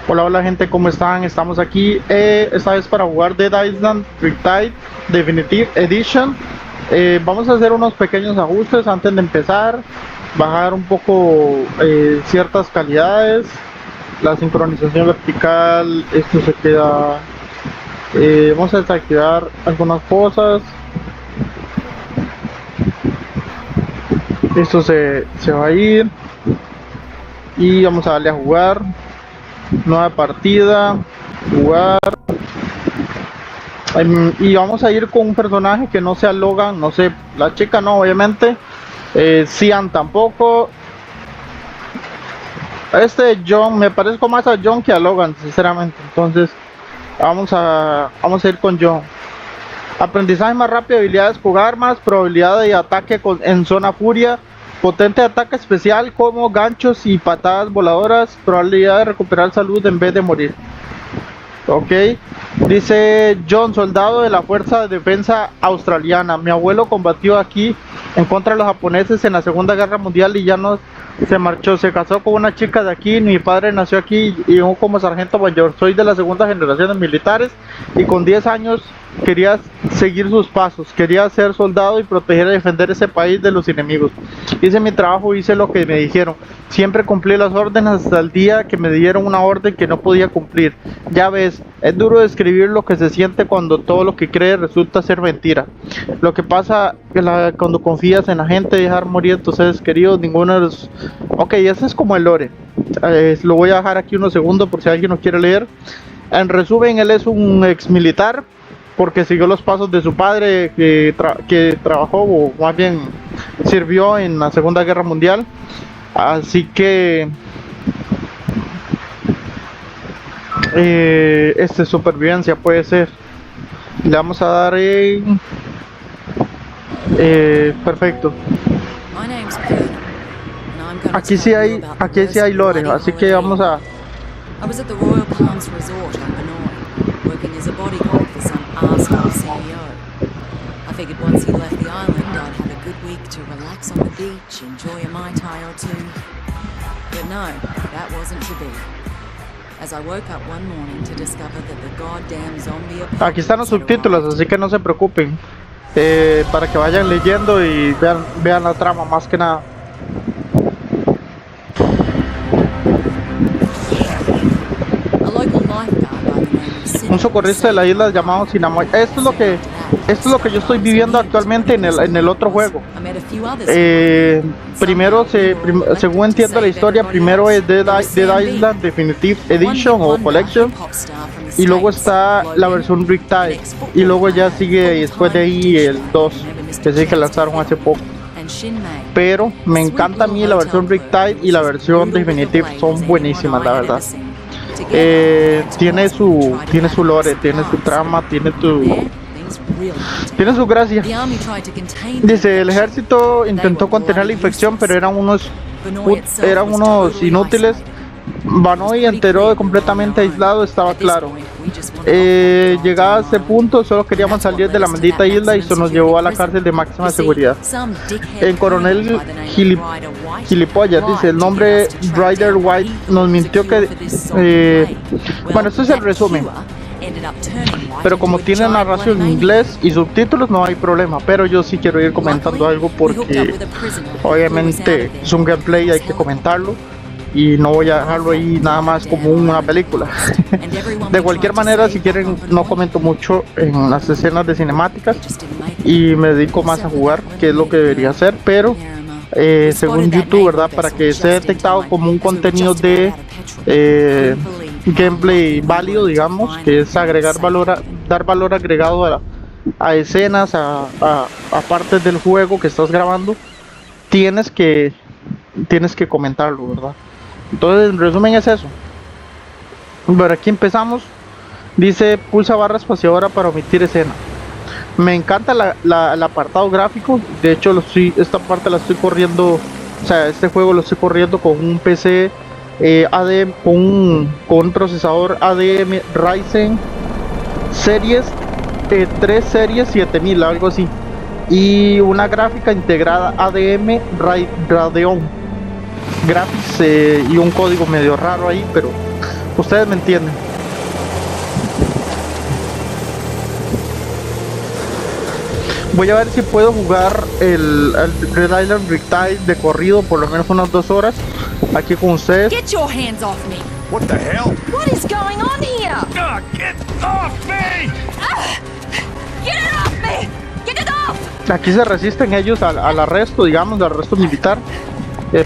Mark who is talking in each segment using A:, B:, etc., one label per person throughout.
A: Hola, hola gente, ¿cómo están? Estamos aquí esta vez para jugar Dead Island Riptide Definitive Edition. Vamos a hacer unos pequeños ajustes antes de empezar, bajar un poco ciertas calidades, la sincronización vertical, esto se queda, vamos a desactivar algunas cosas, esto se va a ir y vamos a darle a jugar, nueva partida, jugar. Y vamos a ir con un personaje que no sea Logan, no sé, la chica no, obviamente. Cian tampoco. John, me parezco más a John que a Logan, sinceramente. Entonces, vamos a ir con John. Aprendizaje más rápido, habilidades con armas, probabilidad de ataque en zona furia, potente ataque especial como ganchos y patadas voladoras, probabilidad de recuperar salud en vez de morir. Ok, dice John, soldado de la Fuerza de Defensa Australiana. Mi abuelo combatió aquí en contra de los japoneses en la Segunda Guerra Mundial y ya no se marchó. Se casó con una chica de aquí. Mi padre nació aquí y yo como sargento mayor. Soy de la segunda generación de militares y con 10 años quería seguir sus pasos. Quería ser soldado y proteger y defender ese país de los enemigos. Hice mi trabajo, hice lo que me dijeron. Siempre cumplí las órdenes hasta el día que me dieron una orden que no podía cumplir. Ya ves, es duro describir lo que se siente cuando todo lo que crees resulta ser mentira. Lo que pasa cuando confías en la gente, dejar morir a tus seres queridos, ninguno de los... Ok, ese es como el lore. Lo voy a dejar aquí unos segundos por si alguien lo quiere leer. En resumen, él es un ex militar porque siguió los pasos de su padre que trabajó o más bien sirvió en la Segunda Guerra Mundial. Así que supervivencia puede ser. Le vamos a dar en perfecto. Aquí sí hay lore, así que vamos a...
B: I was at the Royal Palms Resort on Manoi, working as a bodyguard for some arsehole CEO. I figured once he left the island, I'd have a good week to relax on the beach, enjoy a Mai Tai or two. But no, that wasn't to be. As I woke up one morning to discover that the goddamn zombie apocalypse
A: Aquí están los
B: had
A: subtítulos,
B: arrived.
A: así que no se preocupen. Para que vayan leyendo y vean la trama más que nada.
B: A local lifeguard by the name of Sidney
A: Un socorrista de la isla llamado Sinamoy. Esto es lo que yo estoy viviendo actualmente en el otro juego. Primero, según entiendo la historia, primero es Dead Island Definitive Edition o Collection, y luego está la versión Riptide, y luego ya sigue después de ahí el 2, que sí que lanzaron hace poco. Pero me encanta a mí la versión Riptide y la versión Definitive, son buenísimas, la verdad. Tiene su lore, tiene su trama, tiene su gracia. Dice, el ejército intentó contener la infección, pero eran unos inútiles. Vanoi enteró de completamente aislado, estaba claro. Llegada a este punto, solo queríamos salir de la maldita isla y eso nos llevó a la cárcel de máxima seguridad. El coronel Gilipollas dice, el nombre Ryder White nos mintió que... bueno, esto es el resumen. Pero como tiene narración en inglés y subtítulos no hay problema, pero yo sí quiero ir comentando algo porque obviamente es un gameplay y hay que comentarlo. Y no voy a dejarlo ahí nada más como una película. De cualquier manera, si quieren, no comento mucho en las escenas de cinemáticas y me dedico más a jugar, que es lo que debería hacer, pero según YouTube, ¿verdad? Para que sea detectado como un contenido de gameplay válido, digamos, que es dar valor agregado a escenas, a partes del juego que estás grabando, tienes que comentarlo, ¿verdad? Entonces, en resumen es eso. Bueno, aquí empezamos. Dice, pulsa barra espaciadora para omitir escena. Me encanta el apartado gráfico. De hecho, esta parte la estoy corriendo. O sea, este juego lo estoy corriendo con un PC ADM, con un procesador ADM Ryzen Series 3 Series 7000, algo así. Y una gráfica integrada ADM Radeon Graphics y un código medio raro ahí, pero Ustedes me entienden. Voy a ver si puedo jugar el Red Island Riptide de corrido por lo menos unas 2 horas aquí con ustedes.
C: Get your hands off me!
D: What the hell?
C: What is going on here?
D: Get off me!
C: Get it off me! Get it off!
A: Aquí se resisten ellos al arresto, digamos, al arresto militar.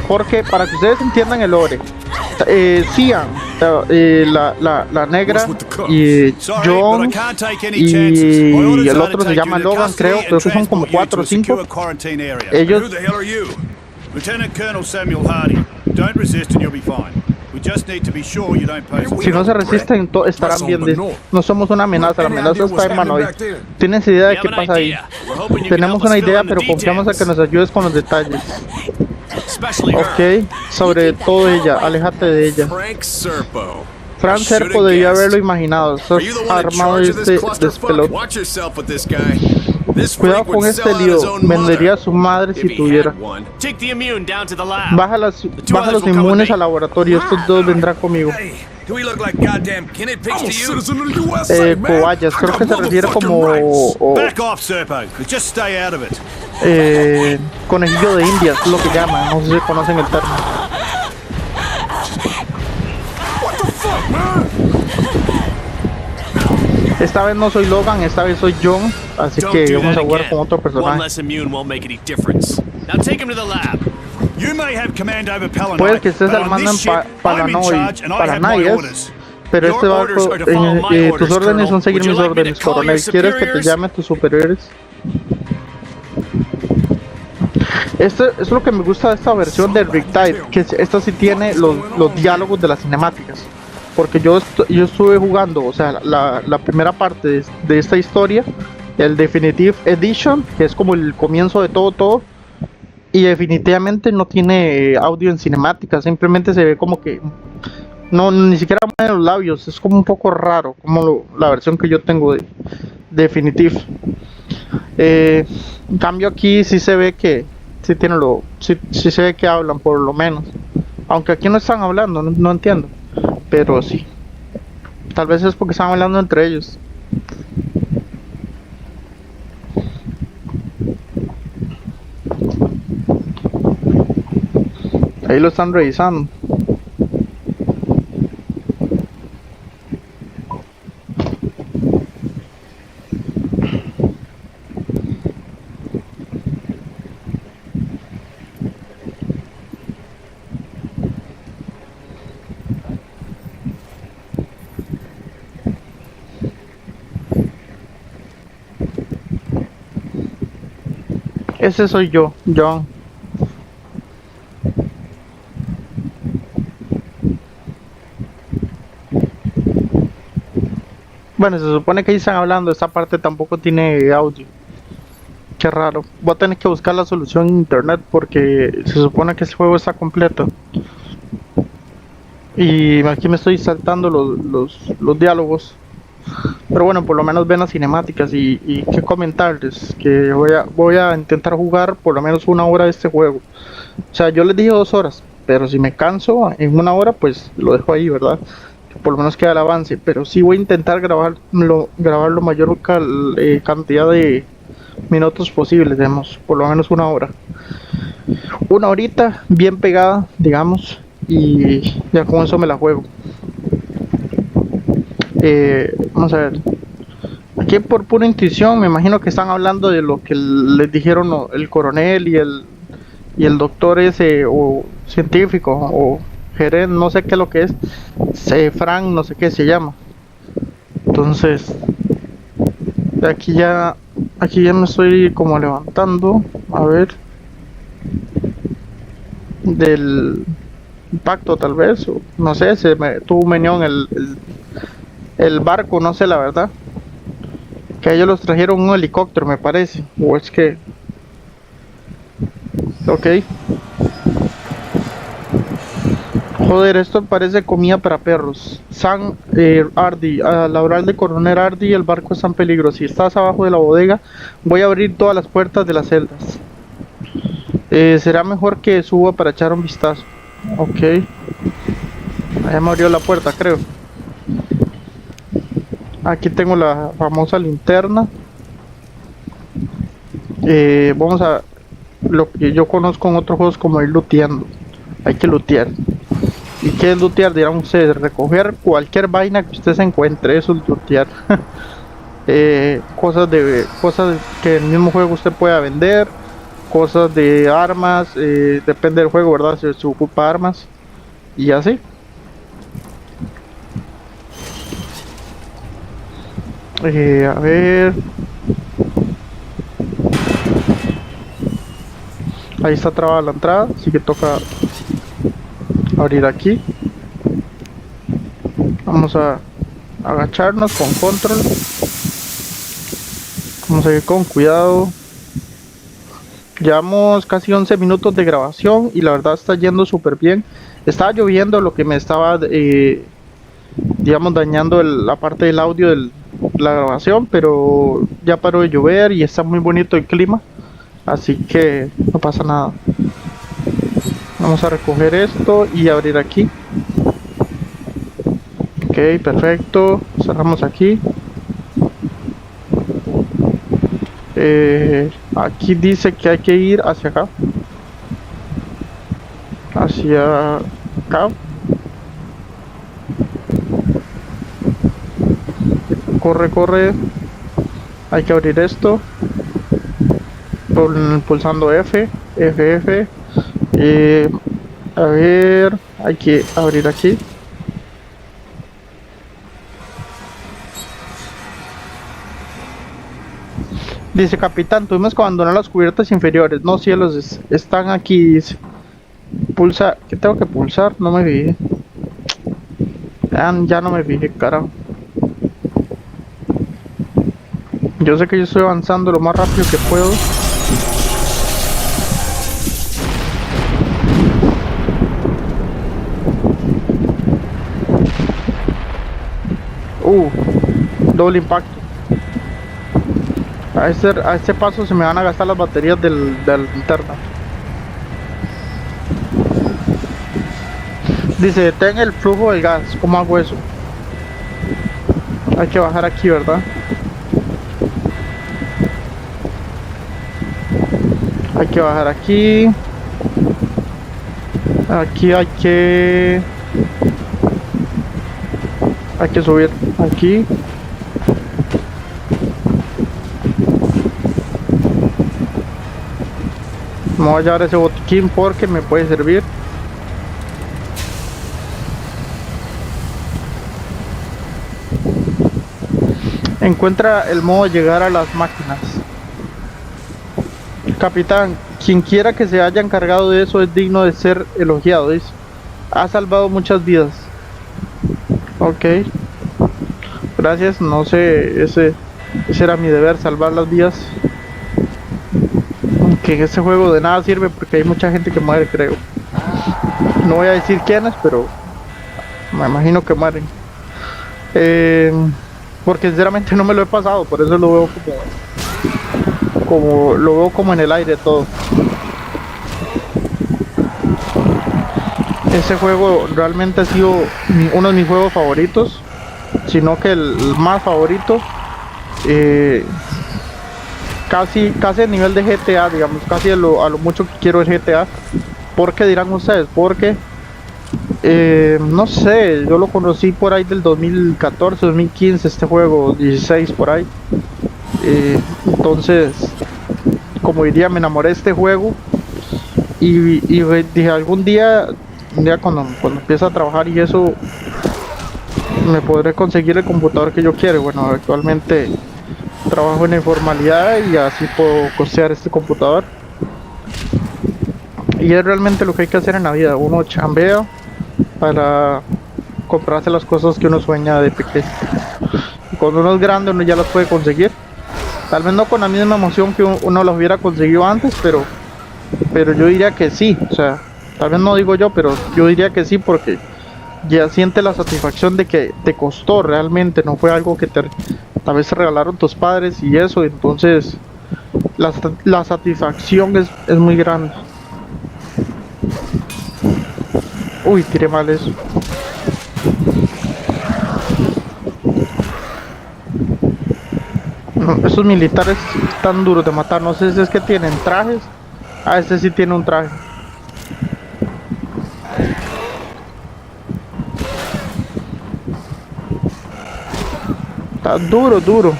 A: Porque para que ustedes entiendan el lore, Cian, la negra, y John y el otro se llama Logan, creo que son como 4 o 5. Ellos,
D: Lieutenant Colonel Samuel Hardy, don't resist and you'll be fine. We just need to be sure you don't pose a
A: si no se resisten, estarán bien. No somos una amenaza, la amenaza está en mano. ¿Tienes idea de qué pasa ahí? Tenemos una idea, pero confiamos a que nos ayudes con los detalles. Ok, sobre todo ella, aléjate de ella. Frank Serpo debió haberlo imaginado. Sos armado de este despelote. Cuidado con este lío, vendería a su madre si tuviera. Baja los inmunes al laboratorio, estos dos vendrán conmigo. Cobayas, creo que se refiere como conejillo de indias, es lo que llaman, no sé si conocen el término. Esta vez no soy Logan, esta vez soy John, así que vamos a jugar con otro personaje. Puede que estés armando en paranoias, pero este barco, tus órdenes son seguir mis órdenes, coronel. ¿Quieres que te llame a tus superiores? Esto es lo que me gusta de esta versión de Riptide, que esta sí tiene los diálogos de las cinemáticas. Porque yo estuve jugando, o sea, la primera parte de esta historia, el Definitive Edition, que es como el comienzo de todo, y definitivamente no tiene audio en cinemática, simplemente se ve como que no, ni siquiera mueve los labios, es como un poco raro, como la versión que yo tengo de Definitive. En cambio aquí sí se ve que sí se ve que hablan por lo menos, aunque aquí no están hablando, no entiendo. Pero sí, tal vez es porque están hablando entre ellos. Ahí lo están revisando. Ese soy yo, John. Bueno, se supone que ahí están hablando, esta parte tampoco tiene audio. Qué raro. Voy a tener que buscar la solución en internet porque se supone que el juego está completo. Y aquí me estoy saltando los diálogos. Pero bueno, por lo menos ven las cinemáticas y qué comentarles, que voy a intentar jugar por lo menos 1 hora de este juego. O sea, yo les dije 2 horas, pero si me canso en 1 hora, pues lo dejo ahí, ¿verdad? Que por lo menos queda el avance, pero sí voy a intentar grabar lo mayor cantidad de minutos posibles, digamos, por lo menos 1 hora. 1 horita bien pegada, digamos, y ya con eso me la juego. Vamos a ver. Aquí por pura intuición me imagino que están hablando de lo que les dijeron el coronel y el doctor ese, o científico, o gerente, no sé qué es lo que es, Frank, no sé qué se llama. Entonces, aquí ya me estoy como levantando, a ver, del impacto tal vez, o no sé, tuvo un meñón el barco, no sé la verdad. Que ellos los trajeron un helicóptero, me parece. O es que... Ok. Joder, esto parece comida para perros. Sam Hardy, al hablar de coronel Hardy, el barco está en peligro. Si estás abajo de la bodega, voy a abrir todas las puertas de las celdas. Será mejor que suba para echar un vistazo. Ok. Allá me abrió la puerta, creo. Aquí tengo la famosa linterna. Vamos a lo que yo conozco en otros juegos como ir looteando. Hay que lootear. ¿Y qué es lootear? Dirán ustedes, recoger cualquier vaina que usted se encuentre, eso es lootear. Cosas que en el mismo juego usted pueda vender, cosas de armas, depende del juego, ¿verdad? Si se ocupa armas y así. A ver. Ahí está trabada la entrada, así que toca abrir aquí. Vamos a agacharnos con control. Vamos a ir con cuidado. Llevamos casi 11 minutos de grabación y la verdad está yendo súper bien. Estaba lloviendo, lo que me estaba, digamos, dañando la parte del audio de la grabación, pero ya paró de llover y está muy bonito el clima. Así que no pasa nada. Vamos a recoger esto y abrir aquí. Ok, perfecto. Cerramos aquí. Aquí dice que hay que ir hacia acá. Hacia acá. Corre, corre. Hay que abrir esto. Pulsando F. F. A ver. Hay que abrir aquí. Dice: capitán, tuvimos que abandonar las cubiertas inferiores. No, cielos, están aquí. Dice. Pulsa. ¿Qué tengo que pulsar? No me fijé. Ya no me fijé, carajo. Yo sé que yo estoy avanzando lo más rápido que puedo. Doble impacto. A este paso se me van a gastar las baterías de la linterna. Dice: detén el flujo del gas. ¿Cómo hago eso? Hay que bajar aquí, ¿verdad? Hay que bajar aquí. Aquí hay que subir aquí. Me voy a llevar ese botiquín porque me puede servir. Encuentra el modo de llegar a las máquinas. Capitán, quien quiera que se haya encargado de eso es digno de ser elogiado, dice. Ha salvado muchas vidas. Ok. Gracias, no sé, ese era mi deber, salvar las vidas. Aunque en este juego de nada sirve porque hay mucha gente que muere, creo. No voy a decir quiénes, pero me imagino que mueren. Porque sinceramente no me lo he pasado, por eso lo veo como en el aire todo. Ese juego realmente ha sido uno de mis juegos favoritos, sino que el más favorito. Casi a nivel de GTA, digamos, casi a lo mucho que quiero el GTA. ¿Por qué dirán ustedes? Porque no sé, yo lo conocí por ahí del 2014, 2015, este juego, 16 por ahí. Entonces, como diría, me enamoré de este juego y dije un día cuando empiece a trabajar y eso, me podré conseguir el computador que yo quiero. Bueno, actualmente trabajo en informalidad y así puedo costear este computador. Y es realmente lo que hay que hacer en la vida. Uno chambea para comprarse las cosas que uno sueña de pequeño. Y cuando uno es grande, uno ya las puede conseguir. Tal vez no con la misma emoción que uno las hubiera conseguido antes, pero yo diría que sí. O sea, tal vez no digo yo, pero yo diría que sí, porque ya siente la satisfacción de que te costó realmente, no fue algo que tal vez se regalaron tus padres y eso. Entonces la satisfacción es muy grande. Uy, tiré mal eso. Esos militares tan duros de matar, no sé si es que tienen trajes. Ah, este sí tiene un traje. Está duro, duro.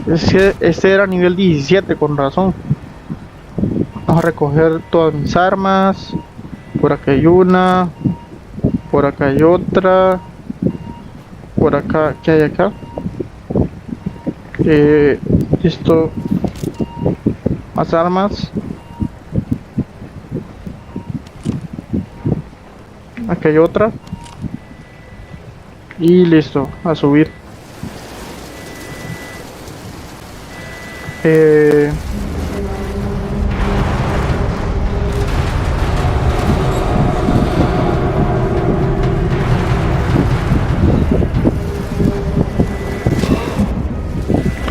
A: Es que este era nivel 17, con razón. Vamos a recoger todas mis armas. Por acá hay una. Por acá hay otra. Por acá, ¿qué hay acá? Listo. Más armas. Aquí hay otra. Y listo, a subir.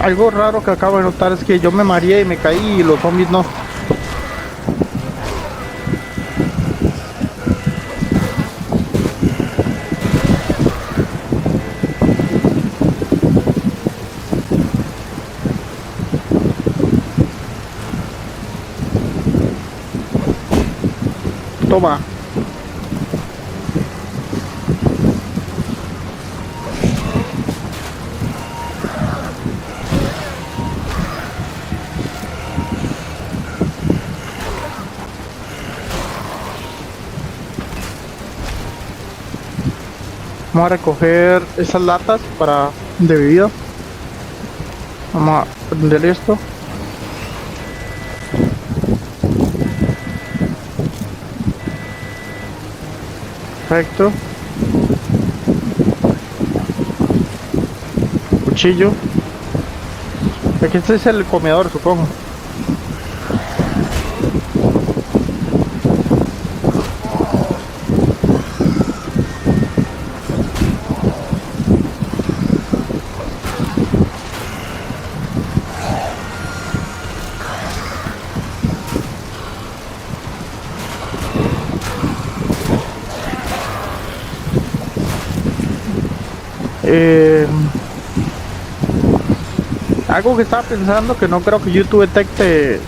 A: Algo raro que acabo de notar es que yo me mareé y me caí y los zombies no. Toma. Vamos a recoger esas latas para de bebida. Vamos a prender esto. Perfecto. Cuchillo. Aquí este es el comedor, supongo. Algo que estaba pensando, que no creo que YouTube detecte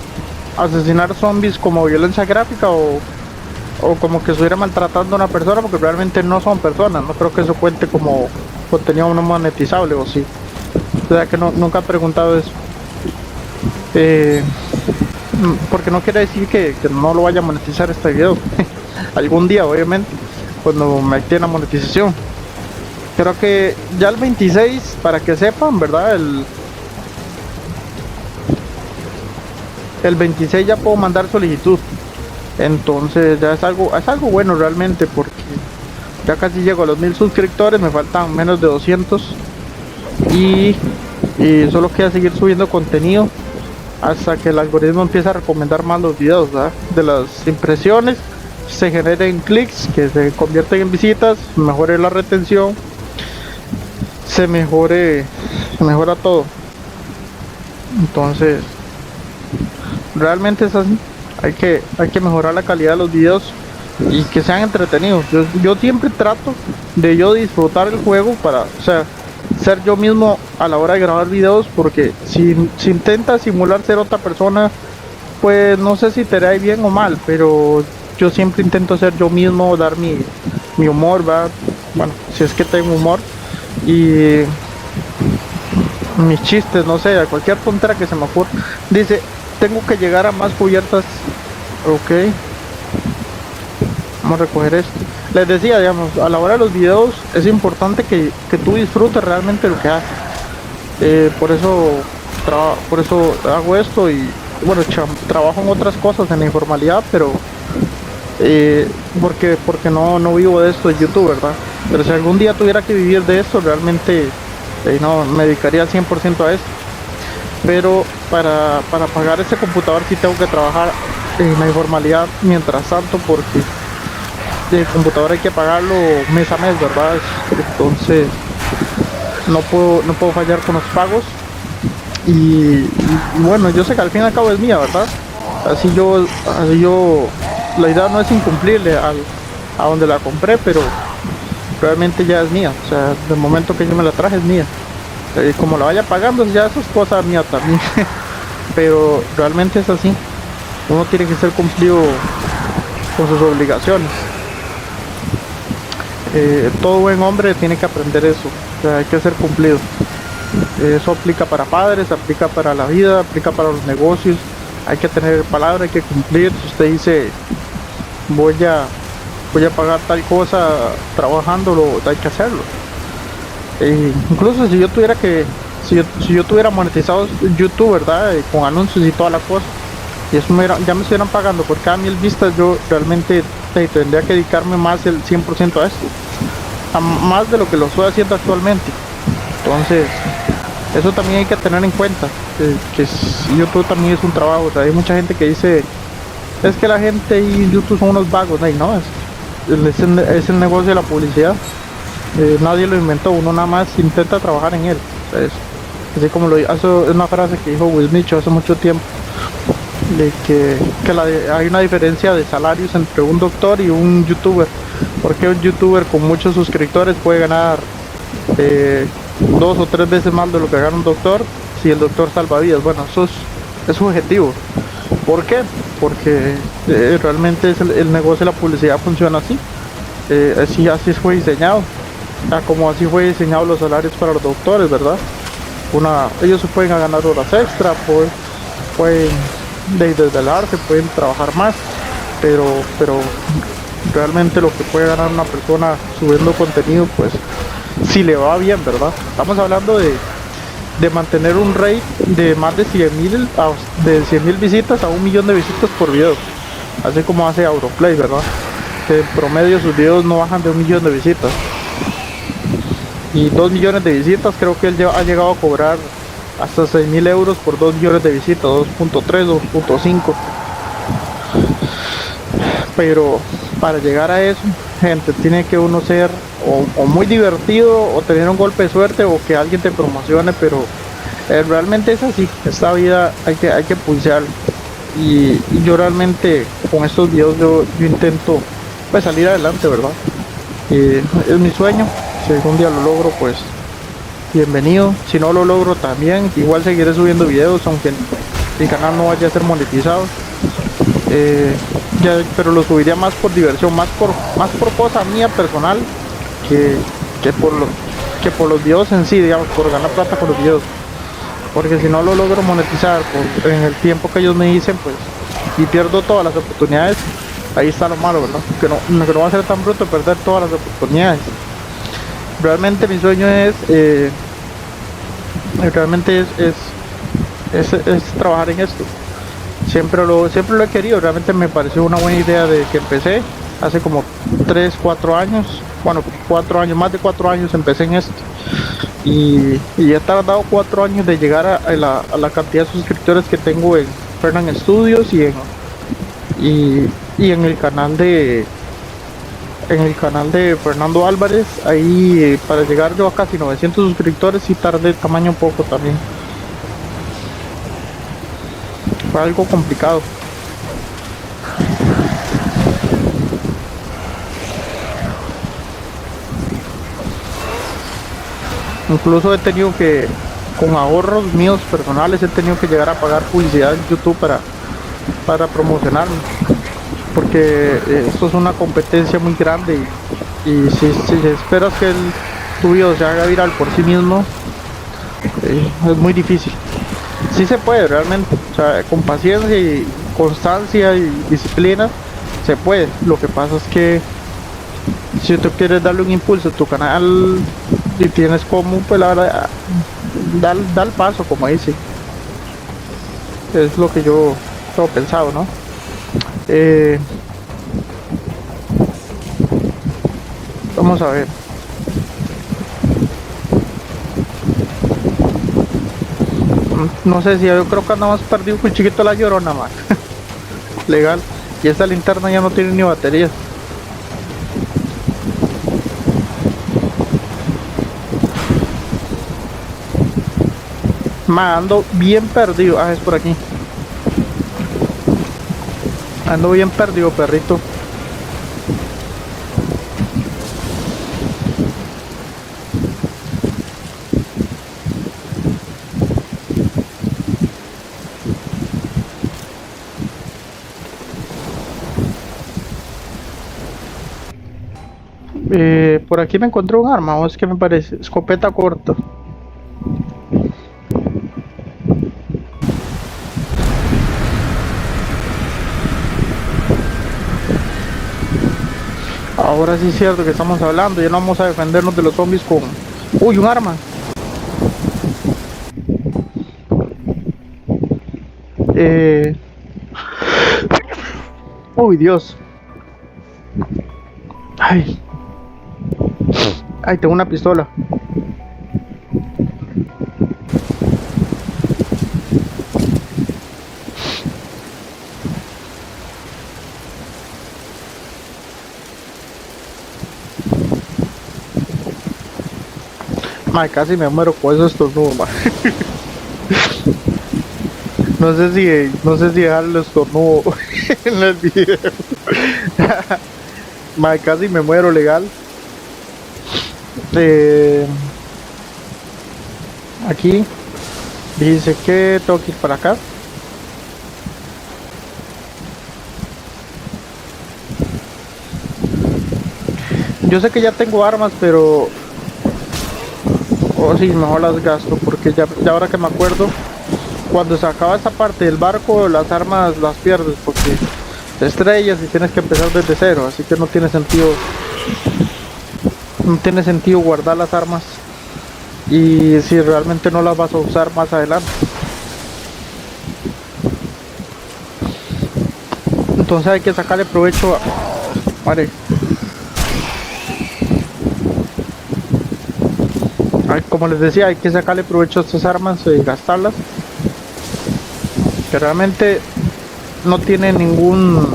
A: asesinar zombies como violencia gráfica o como que estuviera maltratando a una persona, porque realmente no son personas. No creo que eso cuente como contenido no monetizable, o sí. O sea que nunca he preguntado eso. Porque no quiere decir que no lo vaya a monetizar este video. Algún día, obviamente, cuando me active la monetización. Creo que ya el 26, para que sepan, ¿verdad? El 26 ya puedo mandar solicitud. Entonces ya es algo bueno realmente, porque ya casi llego a los 1000 suscriptores, me faltan menos de 200 y solo queda seguir subiendo contenido hasta que el algoritmo empiece a recomendar más los videos, ¿verdad? De las impresiones se generen clics que se convierten en visitas, mejore la retención, se mejora todo. Entonces realmente es así. Hay que mejorar la calidad de los videos y que sean entretenidos. Yo siempre trato de yo disfrutar el juego para, o sea, ser yo mismo a la hora de grabar videos, porque si intentas simular ser otra persona, pues no sé si te hará bien o mal, pero yo siempre intento ser yo mismo, dar mi humor, ¿verdad? Bueno, si es que tengo humor, y mis chistes, no sé, a cualquier tontera que se me ocurra. Dice, tengo que llegar a más cubiertas. Ok, vamos a recoger esto. Les decía, digamos, a la hora de los videos es importante que tú disfrutes realmente lo que haces. Por eso hago esto y bueno, trabajo en otras cosas, en la informalidad, pero porque no vivo de esto de YouTube, ¿verdad? Pero si algún día tuviera que vivir de esto, realmente no me dedicaría al 100% a esto. Pero para pagar ese computador sí tengo que trabajar en la informalidad mientras tanto, porque el computador hay que pagarlo mes a mes, ¿verdad? Entonces no puedo fallar con los pagos y bueno, yo sé que al fin y al cabo es mía, ¿verdad? Así yo la idea no es incumplirle a donde la compré, pero realmente ya es mía. O sea, del momento que yo me la traje es mía. Como la vaya pagando, ya eso es cosa mía también. Pero realmente es así. Uno tiene que ser cumplido con sus obligaciones. Todo buen hombre tiene que aprender eso. O sea, hay que ser cumplido. Eso aplica para padres, aplica para la vida, aplica para los negocios. Hay que tener palabra, hay que cumplir. Si usted dice voy a pagar tal cosa trabajándolo, hay que hacerlo. Incluso si yo tuviera si yo tuviera monetizado YouTube, ¿verdad? Con anuncios y toda la cosa, y eso ya me estuvieran pagando por cada 1000 vistas, yo realmente tendría que dedicarme más el 100% a esto, más de lo que lo estoy haciendo actualmente. Entonces, eso también hay que tener en cuenta, que YouTube también es un trabajo. O sea, hay mucha gente que dice, es que la gente y YouTube son unos vagos. No, es el negocio de la publicidad. Nadie lo inventó, uno nada más intenta trabajar en él. O sea, así como eso es una frase que dijo Will Mitchell hace mucho tiempo, de que hay una diferencia de salarios entre un doctor y un youtuber. Porque un youtuber con muchos suscriptores puede ganar 2 o 3 veces más de lo que gana un doctor si el doctor salva vidas. Bueno, eso es subjetivo. ¿Por qué? Porque realmente el negocio de la publicidad funciona así. Así fue diseñado. Como así fue diseñado los salarios para los doctores, ¿verdad? Ellos se pueden ganar horas extra, pueden desvelarse, pueden trabajar más, pero realmente lo que puede ganar una persona subiendo contenido, pues si le va bien, ¿verdad? Estamos hablando de mantener un rate de más de 100.000 visitas a 1.000.000 de visitas por video, así como hace Auronplay, ¿verdad? Que en promedio sus videos no bajan de 1.000.000 de visitas. Y 2 millones de visitas, creo que él ha llegado a cobrar hasta 6.000 euros por 2 millones de visitas, 2.3, 2.5. Pero para llegar a eso, gente, tiene que uno ser o muy divertido, o tener un golpe de suerte, o que alguien te promocione. Pero realmente es así. Esta vida hay que pulsear. Y yo realmente con estos videos yo intento pues salir adelante, ¿verdad? Es mi sueño. Si algún día lo logro, pues bienvenido. Si no lo logro también, igual seguiré subiendo videos, aunque mi canal no vaya a ser monetizado. Pero lo subiría más por diversión, más por cosa mía personal, que por los videos en sí, digamos, por ganar plata con los videos. Porque si no lo logro monetizar en el tiempo que ellos me dicen, pues, y pierdo todas las oportunidades, ahí está lo malo, ¿verdad? Que no va a ser tan bruto perder todas las oportunidades. Realmente mi sueño es trabajar en esto. Siempre lo he querido. Realmente me pareció una buena idea desde que empecé hace como 3, 4 años. Bueno, 4 años, más de 4 años empecé en esto. Y he tardado 4 años de llegar a la cantidad de suscriptores que tengo en Fernan Studios y en el canal de Fernando Álvarez. Ahí para llegar yo a casi 900 suscriptores y tardé tamaño un poco también. Fue algo complicado. Incluso he tenido que, con ahorros míos personales, he tenido que llegar a pagar publicidad en YouTube para promocionarme. Porque esto es una competencia muy grande y si esperas que tu video se haga viral por sí mismo, es muy difícil. Sí se puede realmente, o sea, con paciencia y constancia y disciplina se puede. Lo que pasa es que si tú quieres darle un impulso a tu canal y tienes como, pues la verdad, da el paso, como dice. Es lo que yo tengo pensado, ¿no? Vamos a ver. No sé si yo creo que andamos perdido con chiquito la Llorona, man. Legal. Y esta linterna ya no tiene ni batería. Ando bien perdido. Es por aquí. Ando bien perdido, perrito. Por aquí me encontré un arma, ¿o es que me parece? Escopeta corta. Ahora sí es cierto que estamos hablando, ya no vamos a defendernos de los zombies con... ¡Uy, un arma! Eh... ¡Uy, Dios! ¡Ay! ¡Ay, tengo una pistola! Ay, casi me muero con esos estornudos, ma. No sé si dejar el estornudo en el video. Ma, casi me muero legal. Aquí dice que tengo que ir para acá. Yo sé que ya tengo armas, pero... Oh, sí, mejor las gasto, porque ya ahora que me acuerdo, cuando se acaba esa parte del barco, las armas las pierdes, porque te estrellas y tienes que empezar desde cero, así que no tiene sentido guardar las armas y si realmente no las vas a usar más adelante. Entonces hay que sacarle provecho a... Vale. Como les decía, hay que sacarle provecho a estas armas y gastarlas, que realmente no tiene ningún...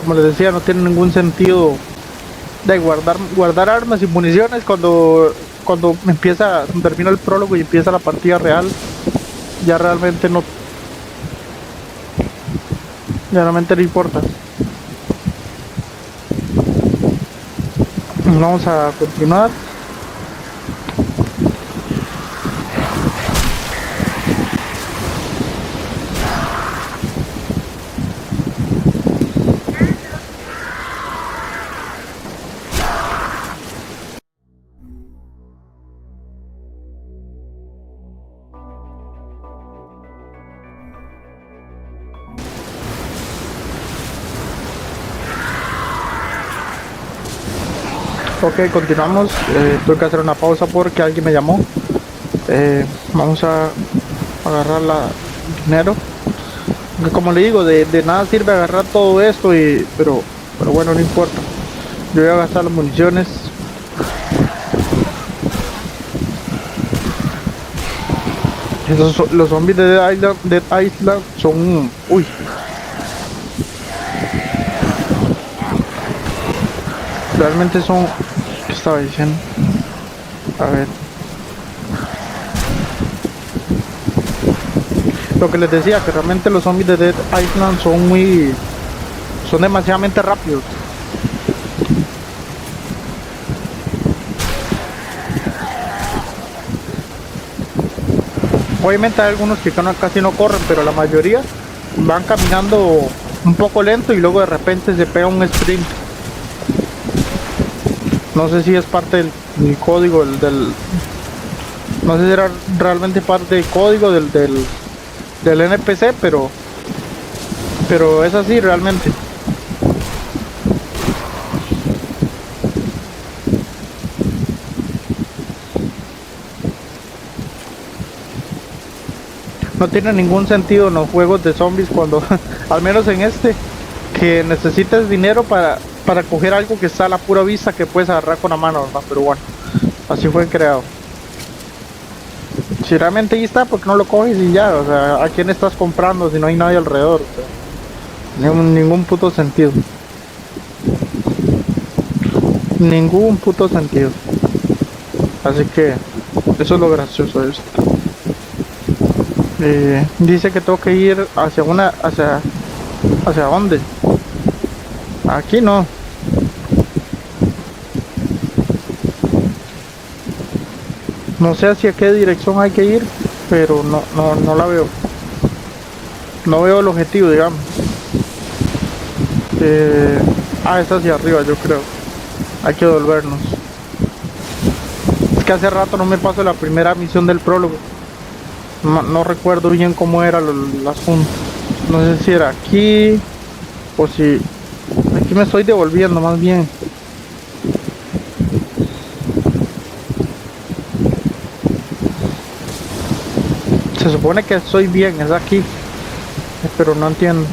A: como les decía, no tiene ningún sentido de guardar armas y municiones cuando termina el prólogo y empieza la partida real. Ya realmente no importa. Vamos a continuar. Ok, continuamos. Tuve que hacer una pausa porque alguien me llamó. Vamos a agarrar el dinero. Porque como le digo, de nada sirve agarrar todo esto, pero bueno, no importa. Yo voy a gastar las municiones. Los zombies de Dead Island son... Uy. Realmente son... ¿Qué estaba diciendo? A ver. Lo que les decía, que realmente los zombies de Dead Island son demasiadamente rápidos. Obviamente hay algunos que casi no corren, pero la mayoría van caminando un poco lento y luego de repente se pega un sprint. No sé si es parte del código no sé si era realmente parte del código del NPC, pero es así realmente. No tiene ningún sentido en los juegos de zombies cuando, al menos en este, que necesites dinero para coger algo que está a la pura vista que puedes agarrar con la mano, ¿verdad? Pero bueno, así fue creado. Si realmente ahí está, ¿por qué no lo coges y ya? O sea, ¿a quién estás comprando si no hay nadie alrededor? O sea, ningún puto sentido. Ningún puto sentido. Así que, eso es lo gracioso de esto. Dice que tengo que ir ¿hacia dónde? Aquí no. No sé hacia qué dirección hay que ir, pero no la veo. No veo el objetivo, digamos. Es hacia arriba, yo creo. Hay que volvernos. Es que hace rato no me paso la primera misión del prólogo. No recuerdo bien cómo era el asunto. No sé si era aquí o si... Aquí me estoy devolviendo más bien. Se supone que estoy bien, es aquí. Pero no entiendo.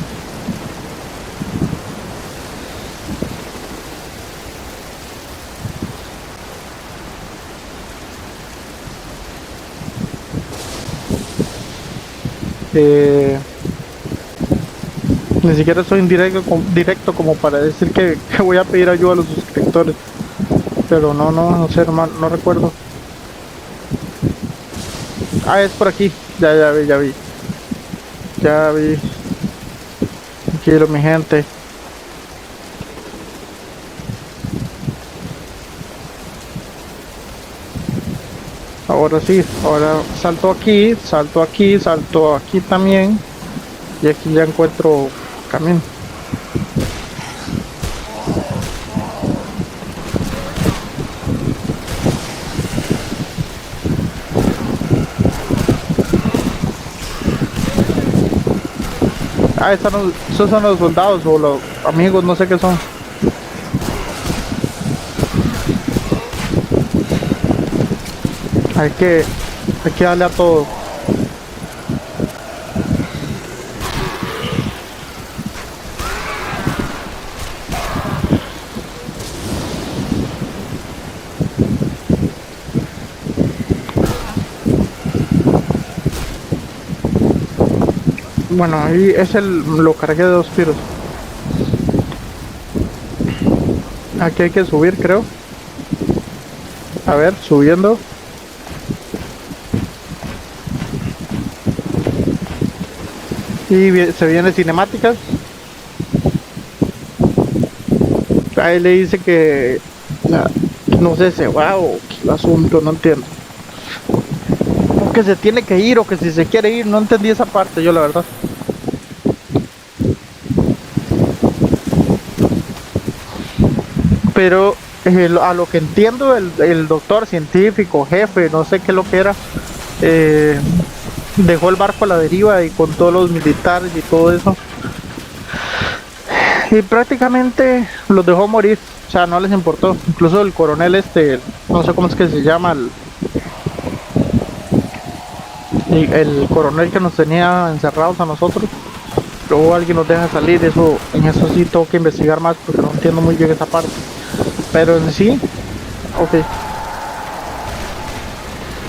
A: Ni siquiera estoy en directo como para decir que voy a pedir ayuda a los suscriptores. Pero no sé, no recuerdo. Es por aquí. Ya vi. Ya vi. Tranquilo, mi gente. Ahora sí, ahora salto aquí también. Y aquí ya encuentro camino. Esos son los soldados o los amigos, no sé qué son. Hay que darle a todo. Bueno, ahí lo cargué de 2 tiros. Aquí hay que subir, creo. A ver, subiendo. Y se vienen cinemáticas. Ahí le dice que no sé, se va o el asunto, no entiendo. O que se tiene que ir o que si se quiere ir, no entendí esa parte yo, la verdad. Pero a lo que entiendo, el doctor científico, jefe, no sé qué es lo que era, dejó el barco a la deriva y con todos los militares y todo eso. Y prácticamente los dejó morir, o sea, no les importó. Incluso el coronel no sé cómo es que se llama, el coronel que nos tenía encerrados a nosotros. Luego alguien nos deja salir, en eso sí tengo que investigar más porque no entiendo muy bien esa parte. Pero en sí, ok.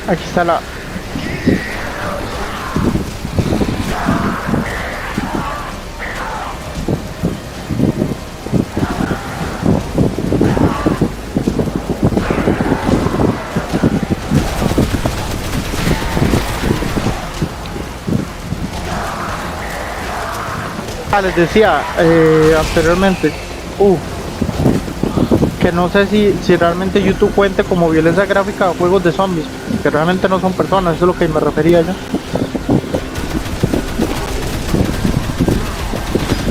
A: Aquí está la... les decía anteriormente, que no sé si realmente YouTube cuente como violencia gráfica o juegos de zombies, que realmente no son personas, eso es lo que me refería yo.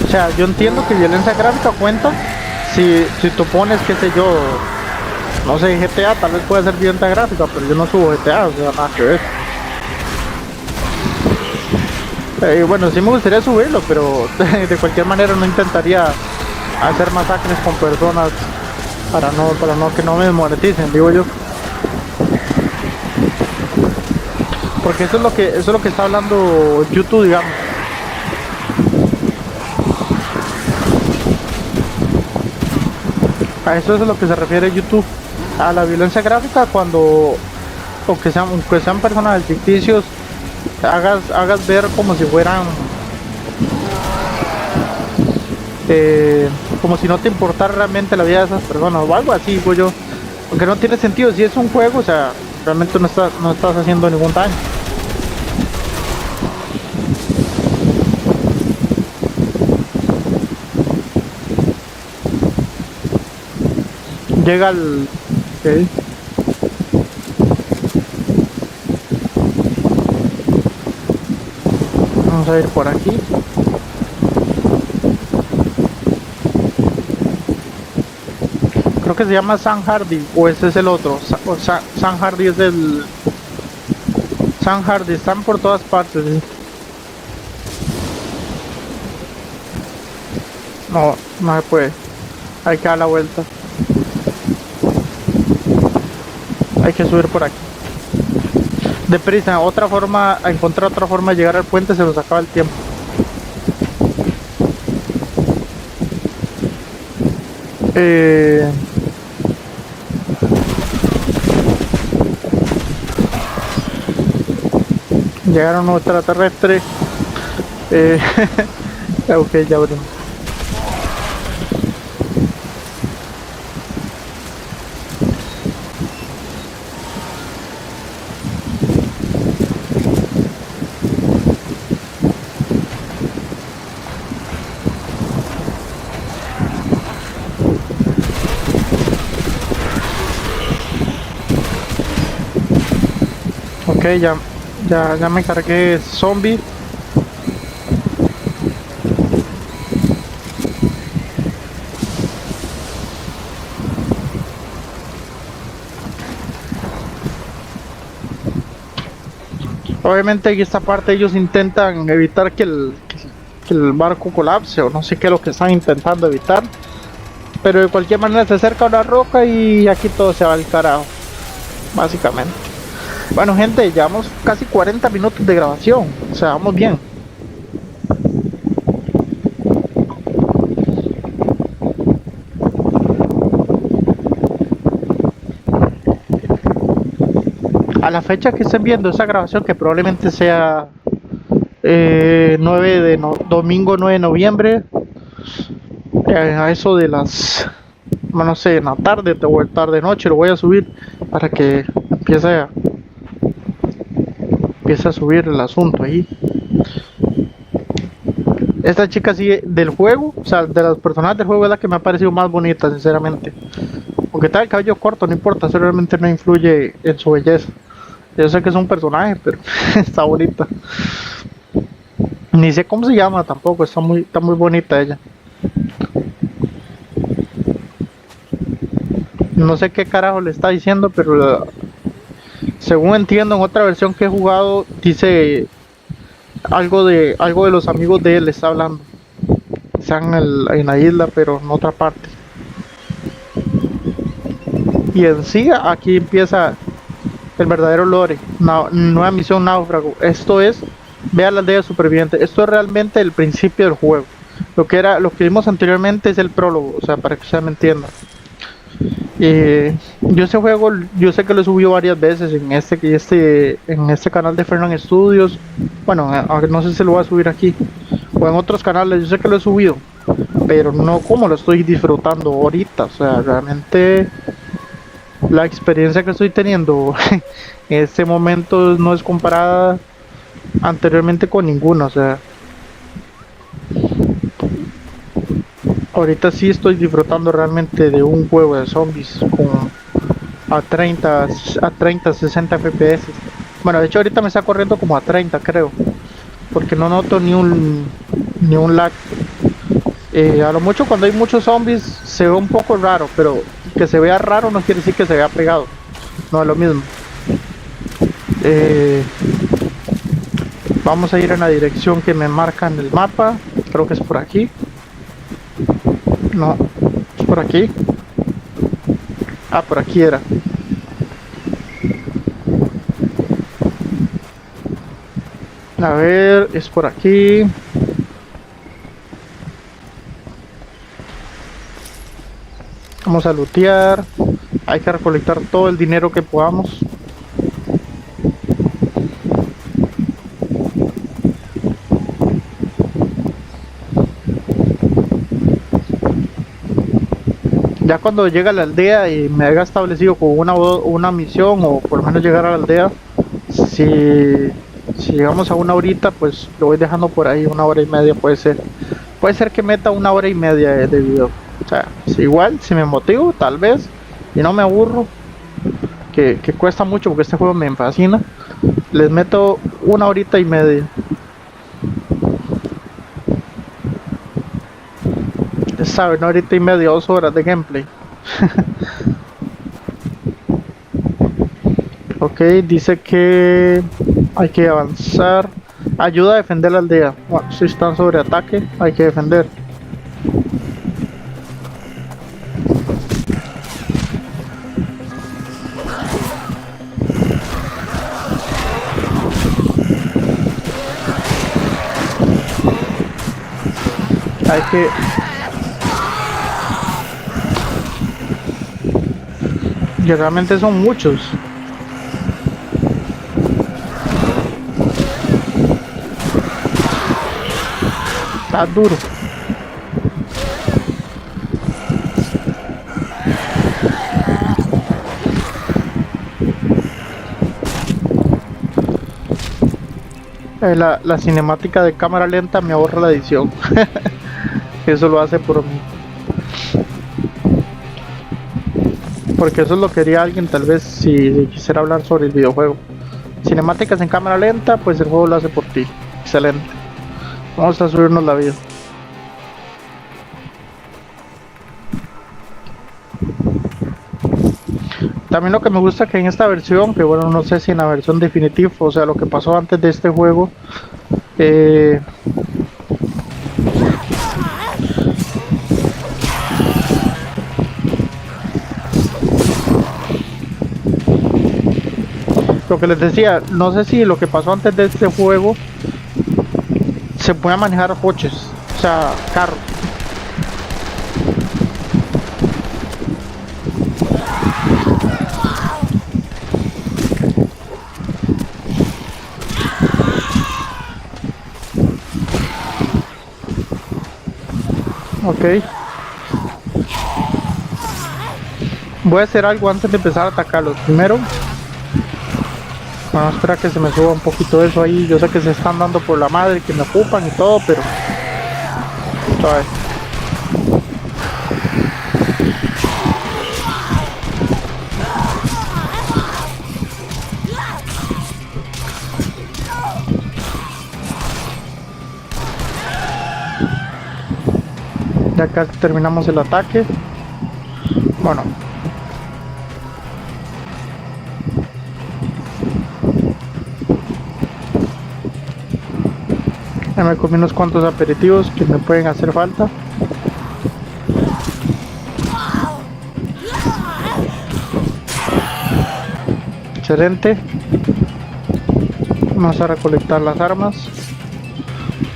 A: O sea, yo entiendo que violencia gráfica cuenta si tú pones, qué sé yo, no sé, GTA, tal vez puede ser violencia gráfica, pero yo no subo GTA, o sea, nada que ver. Bueno, sí me gustaría subirlo, pero de cualquier manera no intentaría hacer masacres con personas para no que no me desmoneticen, digo yo. Porque eso es lo que está hablando YouTube, digamos. A eso es a lo que se refiere YouTube, a la violencia gráfica, cuando aunque sean personajes ficticios, hagas ver como si fueran como si no te importara realmente la vida de esas personas o algo así, digo yo. Aunque no tiene sentido, si es un juego, o sea, realmente no estás haciendo ningún daño. Llega el... Okay. Vamos a ir por aquí. Creo que se llama San Hardy, o ese es el otro. San Hardy es el... San Hardy, están por todas partes. ¿Sí? No, no se puede. Hay que dar la vuelta. Hay que subir por aquí. Deprisa, otra forma, a encontrar otra forma de llegar al puente, se nos acaba el tiempo. Llegaron un extraterrestre. Ok, ya abrimos. Ok, ya me cargué zombie. Obviamente en esta parte ellos intentan evitar que el barco colapse, o no sé qué es lo que están intentando evitar. Pero de cualquier manera se acerca una roca y aquí todo se va al carajo, básicamente. Bueno, gente, llevamos casi 40 minutos de grabación, o sea, vamos bien. A la fecha que estén viendo esa grabación, que probablemente sea domingo 9 de noviembre, a eso de las, no sé, en la tarde o tarde noche, lo voy a subir para que empiece a subir el asunto ahí. Esta chica sí del juego, o sea, de las personajes del juego es la que me ha parecido más bonita, sinceramente. Aunque tenga el cabello corto, no importa, eso realmente no influye en su belleza. Yo sé que es un personaje, pero está bonita. Ni sé cómo se llama tampoco, está muy bonita ella. No sé qué carajo le está diciendo, pero según entiendo en otra versión que he jugado, dice algo de los amigos de él, está hablando. Están en la isla, pero en otra parte. Y en sí, aquí empieza el verdadero lore. Nueva misión náufrago. Esto es, vea la aldea superviviente. Esto es realmente el principio del juego. Lo que vimos anteriormente es el prólogo, o sea, para que ustedes me entiendan. Yo ese juego, yo sé que lo he subido varias veces en este canal de Fernan Studios. Bueno, no sé si lo voy a subir aquí o en otros canales. Yo sé que lo he subido, pero no como lo estoy disfrutando ahorita. O sea, realmente la experiencia que estoy teniendo en este momento no es comparada anteriormente con ninguna. O sea, ahorita sí estoy disfrutando realmente de un juego de zombies a 30, 60 FPS. Bueno, de hecho ahorita me está corriendo como a 30, creo, porque no noto ni un lag. A lo mucho cuando hay muchos zombies se ve un poco raro, pero que se vea raro no quiere decir que se vea pegado, no es lo mismo. Vamos a ir en la dirección que me marca en el mapa, creo que es por aquí. No, es por aquí. Ah, por aquí era. A ver, es por aquí. Vamos a lootear. Hay que recolectar todo el dinero que podamos. Ya cuando llega a la aldea y me haya establecido con una misión, o por lo menos llegar a la aldea, si llegamos a una horita, pues lo voy dejando por ahí, 1 hora y media puede ser. Puede ser que meta 1 hora y media de video. O sea, igual, si me motivo, tal vez, y no me aburro, que cuesta mucho porque este juego me fascina, les meto 1 horita y media. sabe, una horita y media, 2 horas de gameplay. Ok, dice que hay que avanzar. Ayuda a defender la aldea. Bueno, si están sobre ataque, hay que defender. Hay que... Y realmente son muchos. Está duro. La cinemática de cámara lenta me ahorra la edición. Eso lo hace por mí. Porque eso lo quería alguien tal vez si quisiera hablar sobre el videojuego. Cinemáticas en cámara lenta, pues el juego lo hace por ti. Excelente. Vamos a subirnos la vida. También lo que me gusta que en esta versión, que bueno, no sé si en la versión definitiva, o sea, lo que pasó antes de este juego, lo que les decía, no sé si lo que pasó antes de este juego se puede manejar coches, o sea, carros. Ok. Voy a hacer algo antes de empezar a atacarlos. Primero, vamos a esperar que se me suba un poquito eso ahí. Yo sé que se están dando por la madre, que me ocupan y todo, pero... suave. Ya casi terminamos el ataque. Bueno. Ya me comí unos cuantos aperitivos que me pueden hacer falta. Excelente. Vamos a recolectar las armas.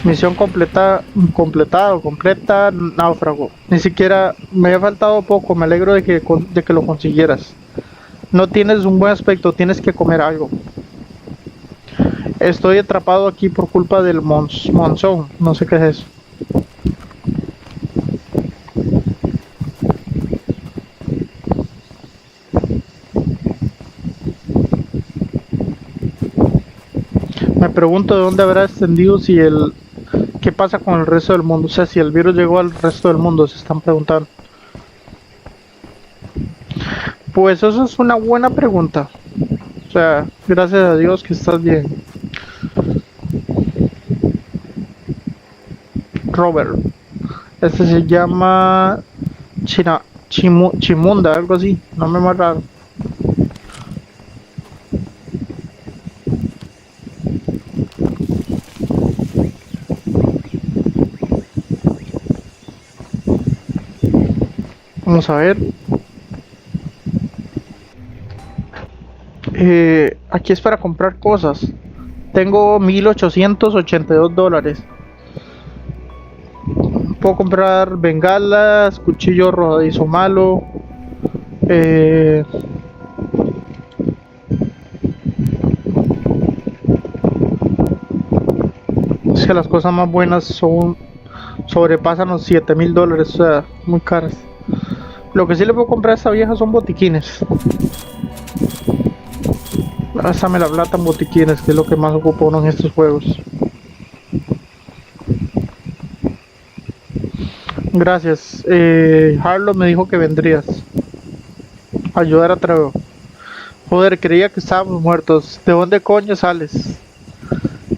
A: Misión completa, náufrago. Ni siquiera me había faltado poco. Me alegro de que lo consiguieras. No tienes un buen aspecto, tienes que comer algo. Estoy atrapado aquí por culpa del monzón. No sé qué es eso. Me pregunto de dónde habrá extendido, si el... ¿Qué pasa con el resto del mundo? O sea, si el virus llegó al resto del mundo, se están preguntando. Pues eso es una buena pregunta. O sea, gracias a Dios que estás bien. Robert. Este se llama... Chimunda, algo así. Nombre más raro. Vamos a ver. Aquí es para comprar cosas. Tengo $1882. Puedo comprar bengalas, cuchillo rodadizo malo. Es que las cosas más buenas sobrepasan los $7000, o sea, muy caras. Lo que sí le puedo comprar a esta vieja son botiquines. Pásame la plata en botiquines, que es lo que más ocupa uno en estos juegos. Gracias. Harlow me dijo que vendrías. Ayudar a Trevor. Joder, creía que estábamos muertos. ¿De dónde coño sales?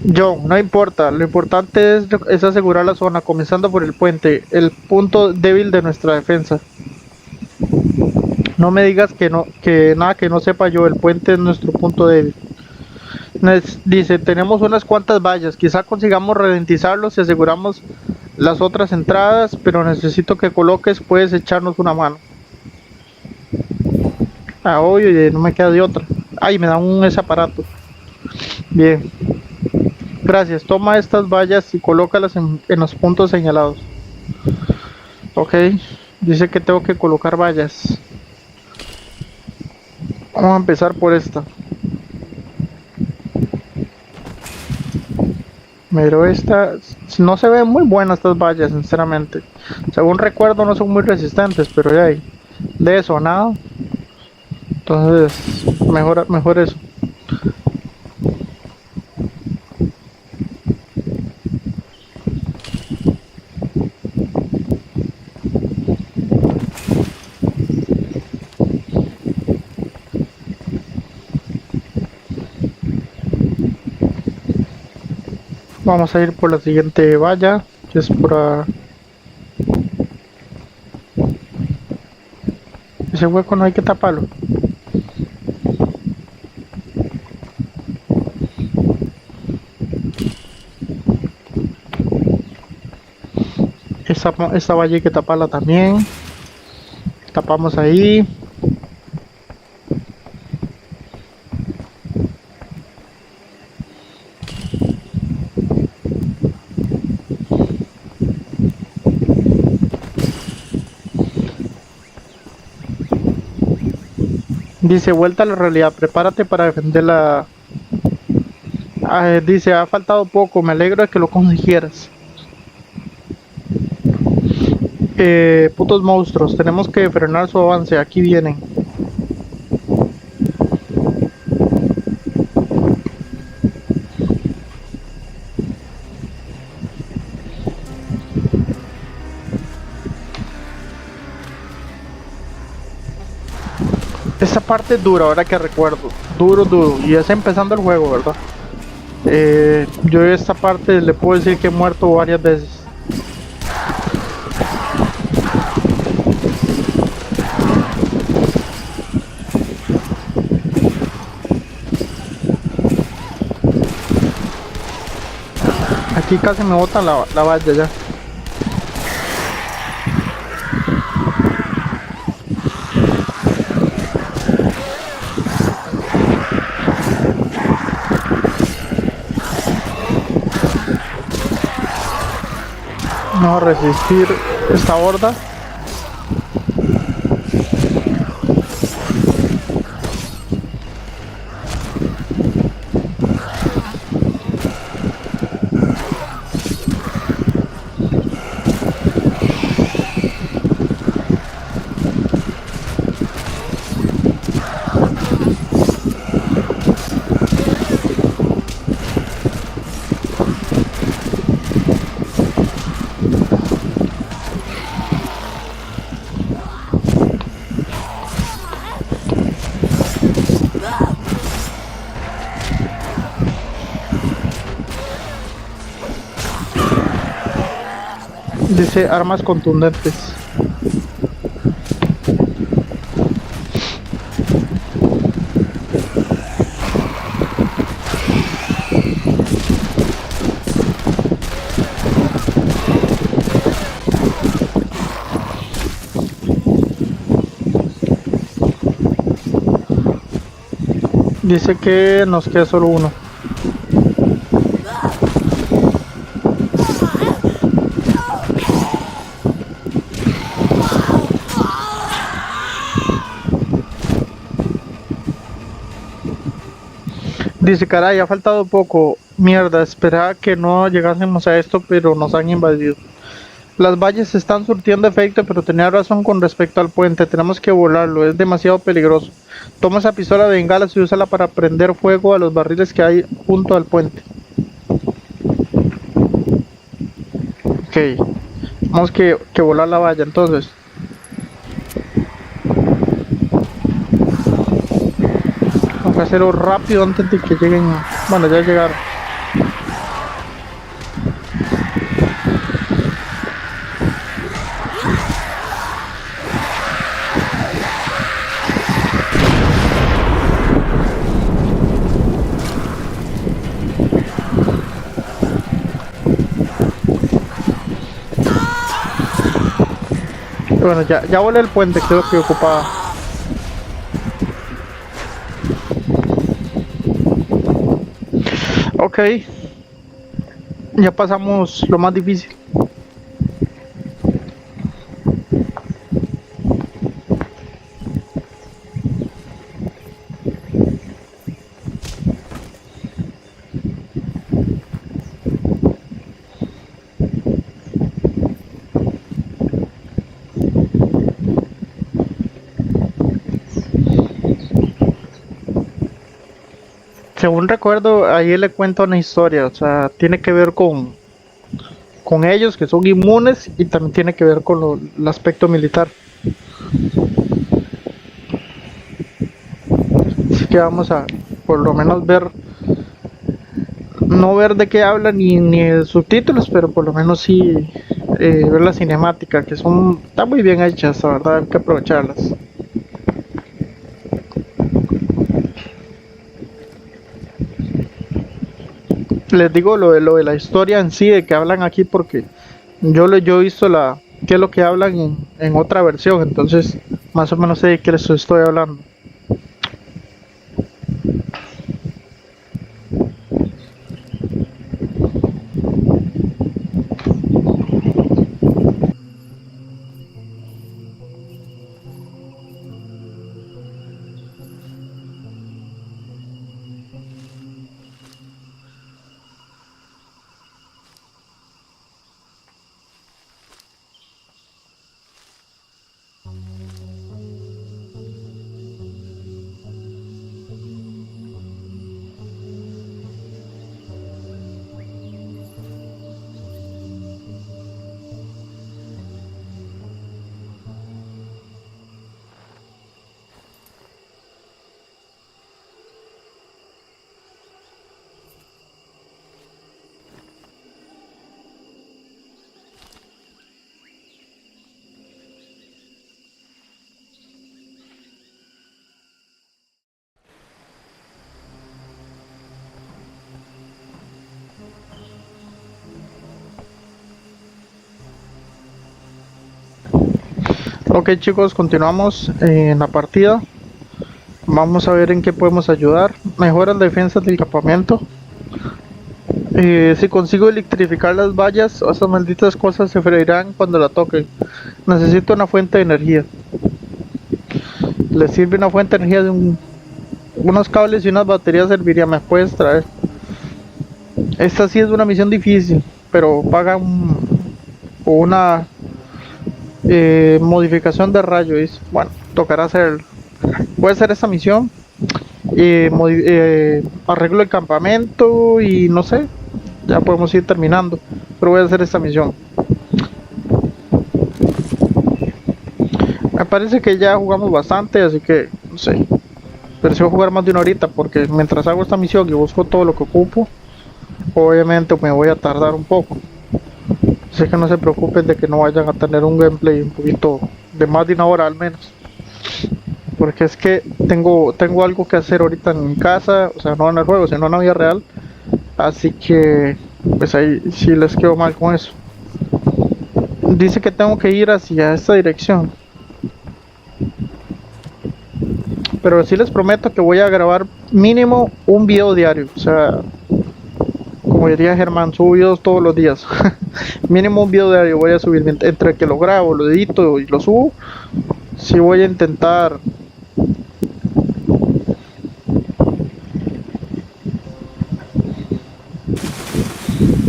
A: John, no importa, lo importante es asegurar la zona, comenzando por el puente, el punto débil de nuestra defensa. No me digas que no, que nada que no sepa yo, el puente es nuestro punto débil. Dice, tenemos unas cuantas vallas, quizá consigamos ralentizarlos y aseguramos las otras entradas, pero necesito que coloques, puedes echarnos una mano. Ah, oye, no me queda de otra. Ay, me dan ese aparato. Bien. Gracias, toma estas vallas y colócalas en los puntos señalados. Ok, dice que tengo que colocar vallas. Vamos a empezar por esta. Pero esta, no se ven muy buenas estas vallas, sinceramente. Según recuerdo no son muy resistentes, pero ya hay. De eso a nada. Entonces, mejor eso. Vamos a ir por la siguiente valla, que es por ese hueco no hay que taparlo. Esa valla hay que taparla también. Tapamos ahí. Dice, vuelta a la realidad, prepárate para defender la... dice, ha faltado poco, me alegro de que lo consiguieras. Putos monstruos, tenemos que frenar su avance, aquí vienen. Esa parte es dura, ahora que recuerdo. Duro. Y es empezando el juego, ¿verdad? Yo esta parte le puedo decir que he muerto varias veces. Aquí casi me botan la valla ya. No va a resistir esta horda. Dice armas contundentes. Dice que nos queda solo uno. Dice, caray, ha faltado poco. Mierda, esperaba que no llegásemos a esto, pero nos han invadido. Las vallas están surtiendo efecto, pero tenía razón con respecto al puente. Tenemos que volarlo, es demasiado peligroso. Toma esa pistola de bengalas y úsala para prender fuego a los barriles que hay junto al puente. Ok. Tenemos que volar la valla, entonces. Vamos a hacerlo rápido antes de que lleguen. Bueno, ya llegaron. Bueno, ya volé el puente, que es lo que ocupaba. Ok. Ya pasamos lo más difícil. Según recuerdo, ahí le cuento una historia, o sea, tiene que ver con ellos que son inmunes y también tiene que ver con el aspecto militar. Así que vamos a por lo menos ver, no ver de qué hablan ni de subtítulos, pero por lo menos sí ver la cinemática, que están muy bien hechas, la verdad, hay que aprovecharlas. Les digo lo de la historia en sí, de que hablan aquí, porque yo he visto qué es lo que hablan en otra versión, entonces más o menos sé de qué les estoy hablando. Ok chicos, continuamos en la partida. Vamos a ver en qué podemos ayudar. Mejoras defensas del campamento. Si consigo electrificar las vallas, esas malditas cosas se freirán cuando la toquen. Necesito una fuente de energía. Le sirve una fuente de energía de unos cables y unas baterías serviría. Me puedes traer. Esta sí es una misión difícil, pero pagan una modificación de rayo. Bueno, tocará hacer. Voy a hacer esta misión. Arreglo el campamento y no sé. Ya podemos ir terminando. Pero voy a hacer esta misión. Me parece que ya jugamos bastante, así que no sé. Prefiero jugar más de una horita porque mientras hago esta misión y busco todo lo que ocupo, obviamente me voy a tardar un poco. Así que no se preocupen de que no vayan a tener un gameplay un poquito de más de una hora al menos. Porque es que tengo algo que hacer ahorita en mi casa, o sea, no en el juego, sino en la vida real. Así que, pues ahí sí les quedo mal con eso. Dice que tengo que ir hacia esta dirección. Pero sí les prometo que voy a grabar mínimo un video diario. O sea, como diría Germán, subo videos todos los días. Mínimo un video diario voy a subir. Entre que lo grabo, lo edito y lo subo, sí voy a intentar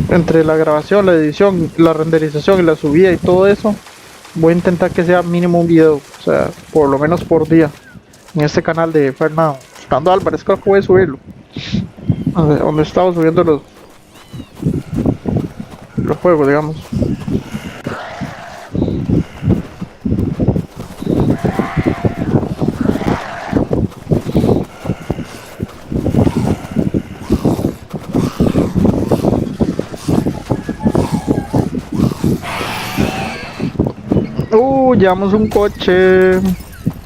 A: entre la grabación, la edición, la renderización y la subida y todo eso, voy a intentar que sea mínimo un video, o sea, por lo menos por día, en este canal de Fernando Álvarez. Creo que voy a subirlo, donde estaba subiendo los juegos, digamos. Llevamos un coche.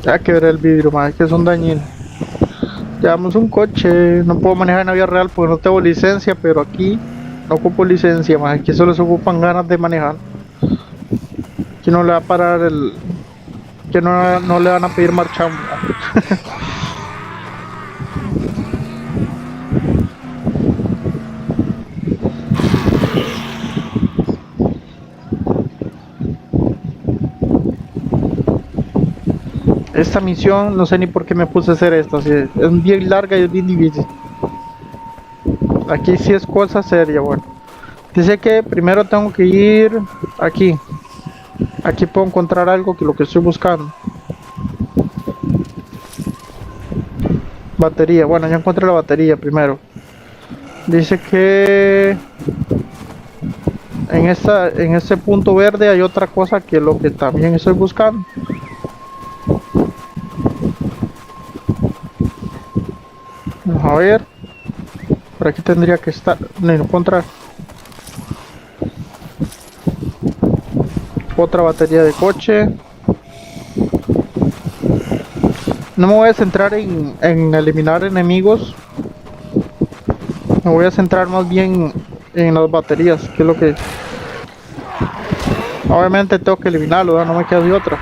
A: Hay que ver el vidrio, más que son dañinos. Llevamos un coche. No puedo manejar en la vida real porque no tengo licencia, pero aquí no ocupo licencia, más aquí solo se ocupan ganas de manejar. Aquí no le va a parar que no le van a pedir marchamo. Esta misión, no sé ni por qué me puse a hacer esto, así es bien larga y es bien difícil. Aquí sí es cosa seria, bueno. Dice que primero tengo que ir aquí. Aquí puedo encontrar algo que lo que estoy buscando. Batería, bueno, ya encontré la batería primero. Dice que en este punto verde hay otra cosa que lo que también estoy buscando. Vamos a ver. Por aquí tendría que estar. No encontrar. Otra batería de coche. No me voy a centrar en eliminar enemigos. Me voy a centrar más bien en las baterías, que es lo que... Obviamente tengo que eliminarlo, no me queda de otra.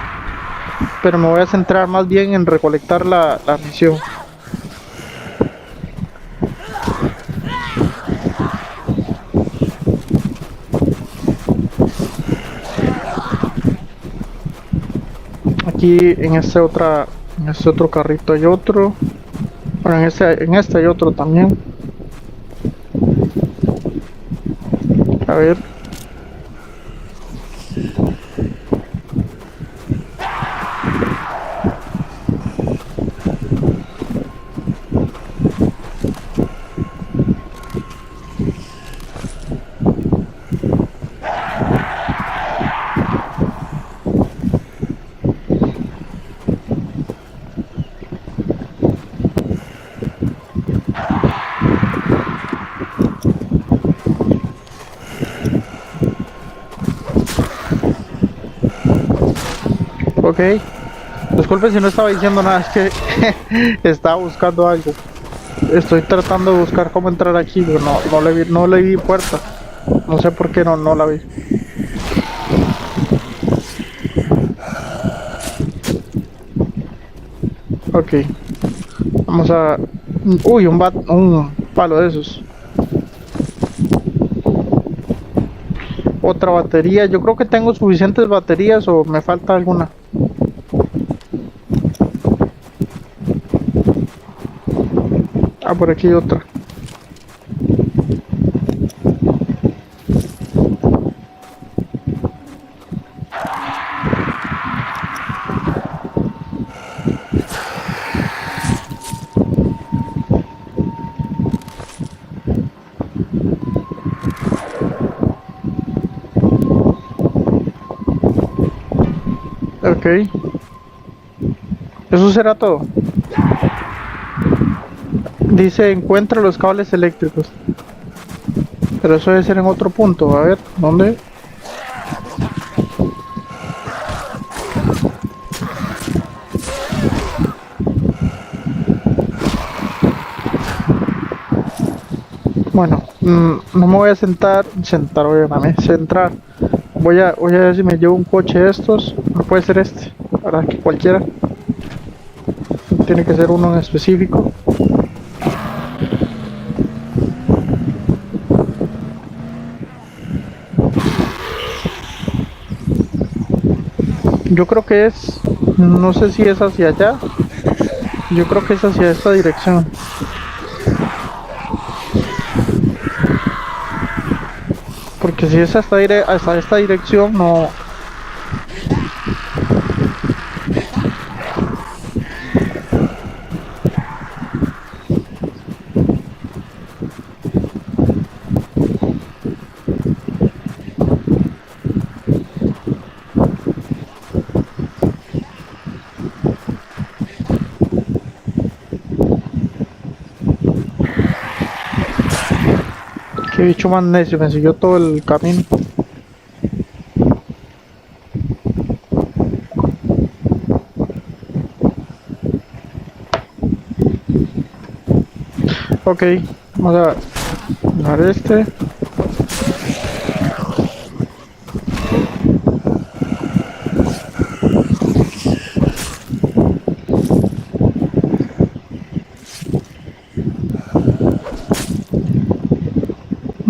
A: Pero me voy a centrar más bien en recolectar la misión. Aquí en este otro carrito hay otro. Bueno, en este hay otro también. A ver. Ok. Disculpen si no estaba diciendo nada, es que estaba buscando algo. Estoy tratando de buscar cómo entrar aquí, pero no le vi puerta. No sé por qué no la vi. Ok. Vamos a... Uy, un palo de esos. Otra batería. Yo creo que tengo suficientes baterías o me falta alguna. Ah, por aquí hay otra. Ok. Eso será todo. Dice encuentra los cables eléctricos. Pero eso debe ser en otro punto. A ver, ¿dónde? Bueno, no me voy a centrar, obviamente, centrar. Voy a ver si me llevo un coche de estos. No puede ser este, para que cualquiera. Tiene que ser uno en específico. Yo creo que es, no sé si es hacia allá. Yo creo que es hacia esta dirección. Porque si es hasta esta dirección, no... Qué bicho más necio, me siguió todo el camino. Ok, vamos a dar este.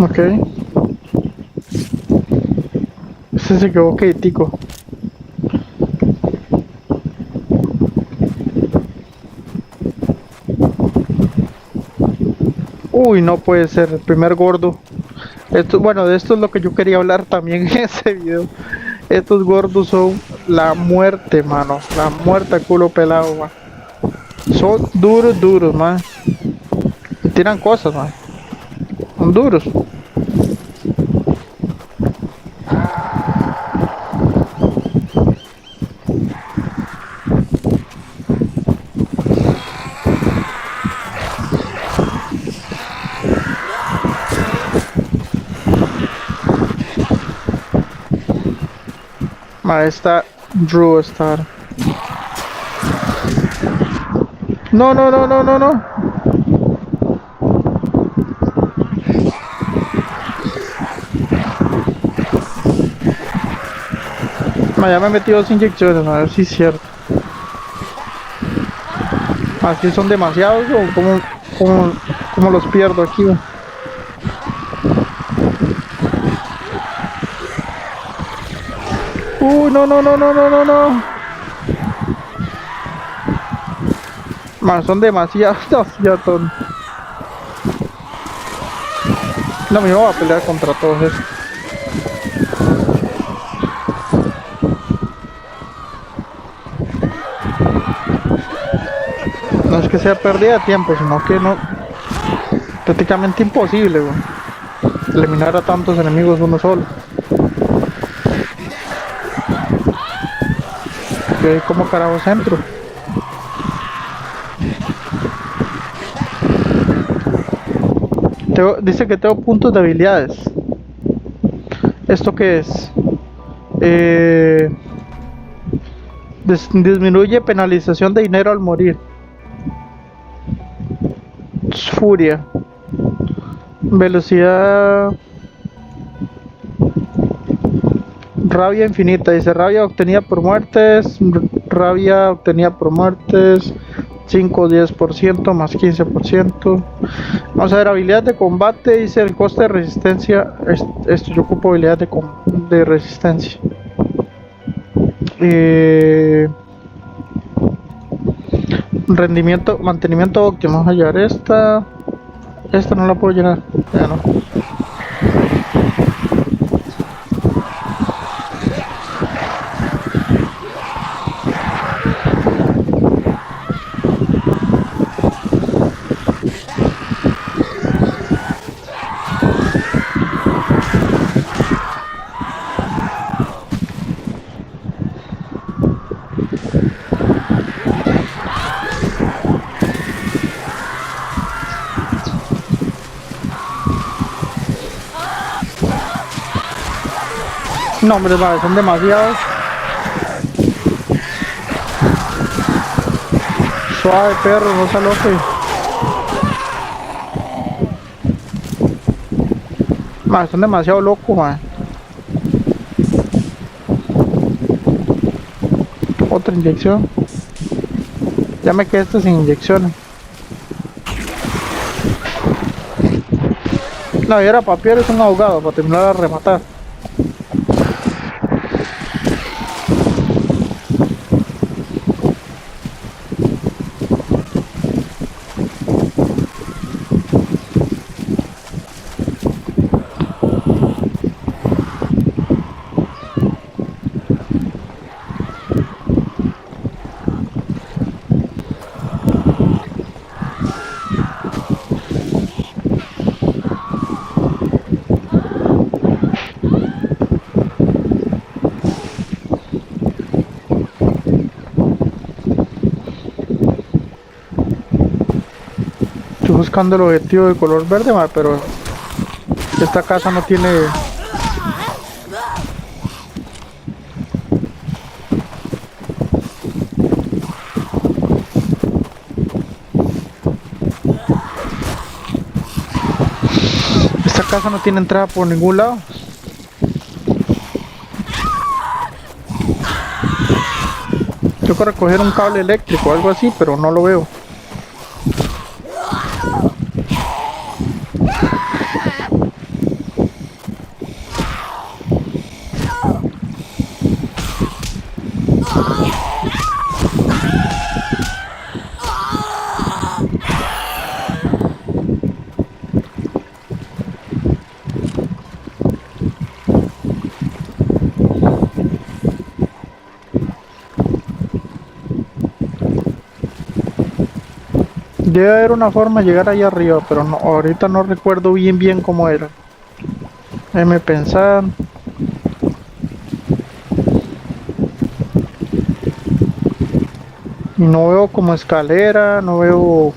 A: Ok. Ese se quedó quietico. Uy, no puede ser, el primer gordo. Esto, bueno, de esto es lo que yo quería hablar también en ese video. Estos gordos son la muerte, mano. La muerte a culo pelado, man. Son duros, duros, man. Y tiran cosas, man. Son duros. Ma, está Drew Star. No, no, no, no, no, no. Ma, ya me he metido 2 inyecciones, a ver si es cierto. Así son demasiados o como los pierdo aquí, ma. No, no, no, no, no, no, no. Ma, son demasiados, demasiados. No me voy a pelear contra todos estos. No es que sea pérdida de tiempo, sino que no. Prácticamente imposible, güey. Eliminar a tantos enemigos uno solo. Que como carajo centro. Dice que tengo puntos de habilidades. ¿Esto qué es? Disminuye penalización de dinero al morir. Furia. Velocidad. Rabia infinita. Dice rabia obtenida por muertes. Rabia obtenida por muertes. 5 o 10% más 15%. Vamos a ver, habilidad de combate. Dice el coste de resistencia. Esto yo ocupo habilidad de resistencia. Rendimiento, mantenimiento óptimo. Vamos a hallar esta. Esta no la puedo llenar. Ya no. No, hombre, vale, son demasiados. Suave, perro, no se aloque. Vale, son demasiado locos, man. Otra inyección. Ya me quedé sin inyecciones. No, y era papier, es un ahogado para terminar de rematar. Estoy buscando el objetivo de color verde, pero esta casa no tiene. Esta casa no tiene entrada por ningún lado. Tengo que recoger un cable eléctrico o algo así, pero no lo veo. Debe haber una forma de llegar allá arriba, pero no, ahorita no recuerdo bien cómo era. Déjame pensar. Y no veo como escalera, no veo.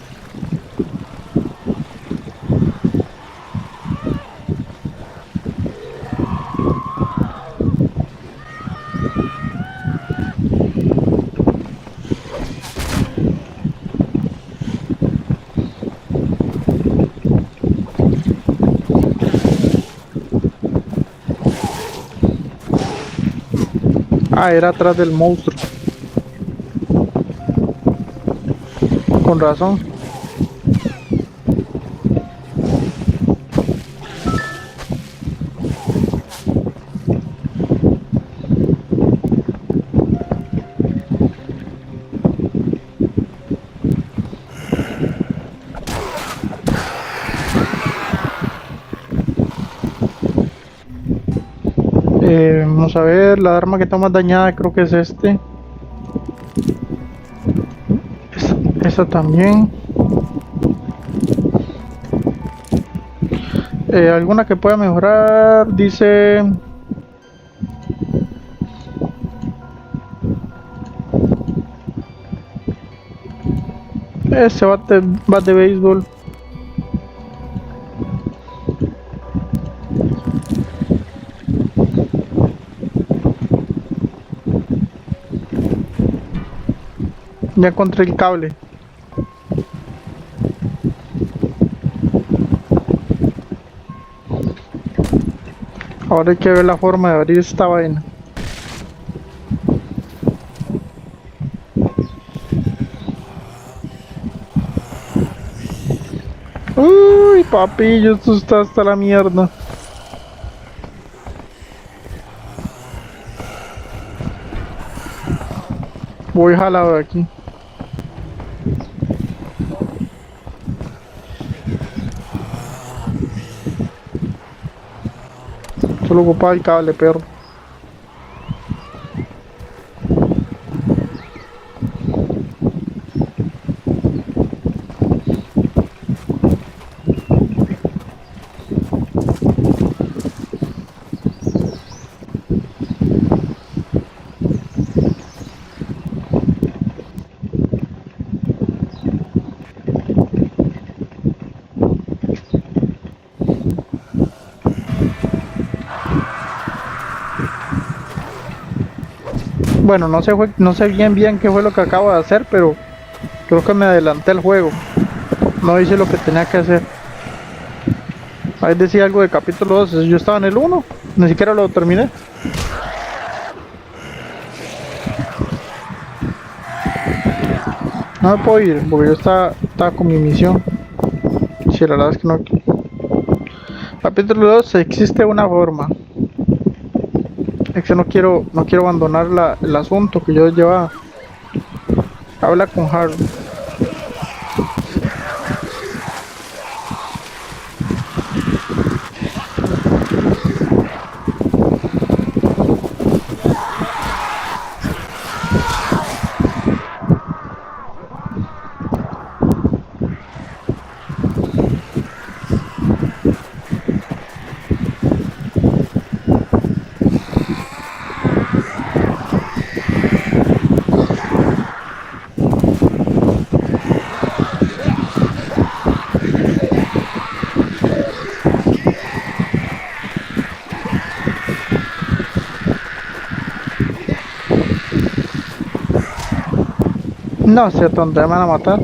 A: Ah, era atrás del monstruo. Con razón. Vamos a ver, la arma que está más dañada creo que es este. Esta también. Alguna que pueda mejorar, dice. Ese bat de béisbol. Ya encontré el cable. Ahora hay que ver la forma de abrir esta vaina. Uy, papillo, esto está hasta la mierda. Voy jalado de aquí. Solo ocupaba el cable, perro. Bueno, no sé bien qué fue lo que acabo de hacer, pero creo que me adelanté al juego. No hice lo que tenía que hacer. Ahí decía algo de capítulo 2, yo estaba en el 1, ni siquiera lo terminé. No me puedo ir, porque yo estaba con mi misión. Si la verdad es que no. Capítulo 2, existe una forma. Es que no quiero abandonar el asunto que yo llevaba. Habla con Harold. No sé dónde me van a matar.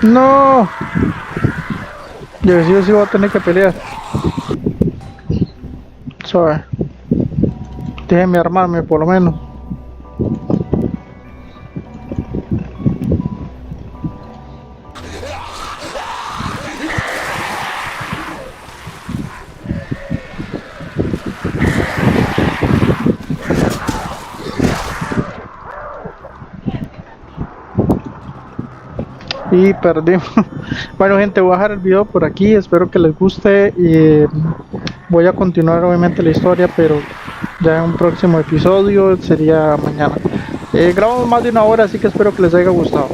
A: No. Yo sí voy a tener que pelear. Suave. Déjenme armarme por lo menos. Y perdimos. Bueno, gente, voy a dejar el video por aquí. Espero que les guste. Y voy a continuar, obviamente, la historia, pero ya en un próximo episodio sería mañana. Grabamos más de una hora, así que espero que les haya gustado.